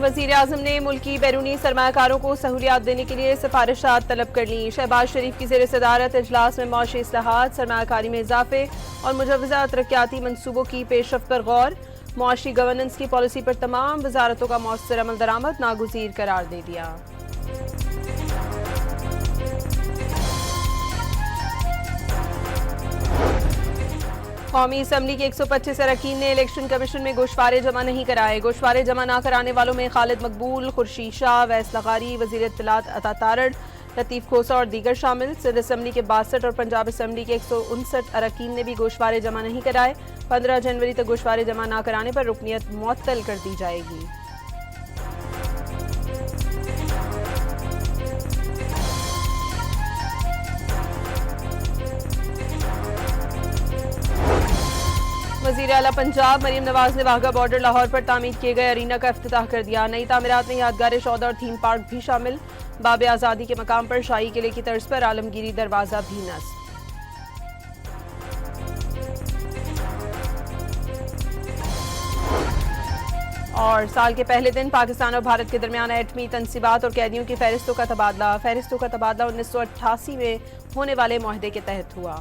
वजीर आजम ने मुल्की बैरूनी सरमाकारों को सहूलियात देने के लिए सिफारिशात तलब कर ली। शहबाज शरीफ की ज़ेर सदारत इजलास में मौशी इस्लाहात, सरमाकारी में इजाफे और मुजवजा तरक्याती मनसूबों की पेशरफ्त पर गौर। मुआशी गवर्नेंस की पॉलिसी पर तमाम वजारतों का मौसर अमल दरामद नागुज़ीर करार दे दिया। कौमी असम्बली के 125 अरकान ने इलेक्शन कमीशन में गोशवारे जमा नहीं कराए। गोशवारे जमा न कराने वालों में खालिद मकबूल, खुर्शीद शाह, वैस लगारी, वजीर इत्तलात अता तारड़, लतीफ़ खोसा और दीगर शामिल। सिंध असम्बली के 62 और पंजाब असम्बली के 159 अरकान ने भी गोशवारे जमा नहीं कराए। 15 जनवरी तक गोशवारे जमा न कराने पर रुकनियत मुअत्तल कर दी जाएगी। वज़ीर आला पंजाब मरीम नवाज ने वाघा बॉर्डर लाहौर पर तामीर किए गए अरीना का इफ्तिताह कर दिया। नई तामीरात में यादगार शौदा और थीम पार्क भी शामिल। बाब आज़ादी के मकाम पर शाही किले की तर्ज पर आलमगीरी दरवाज़ा भी नस्ब। और साल के पहले दिन पाकिस्तान और भारत के दरमियान एटमी तनसीबात और कैदियों की फहरिस्तों का तबादला 1988 में होने वाले मुआहदे के तहत हुआ।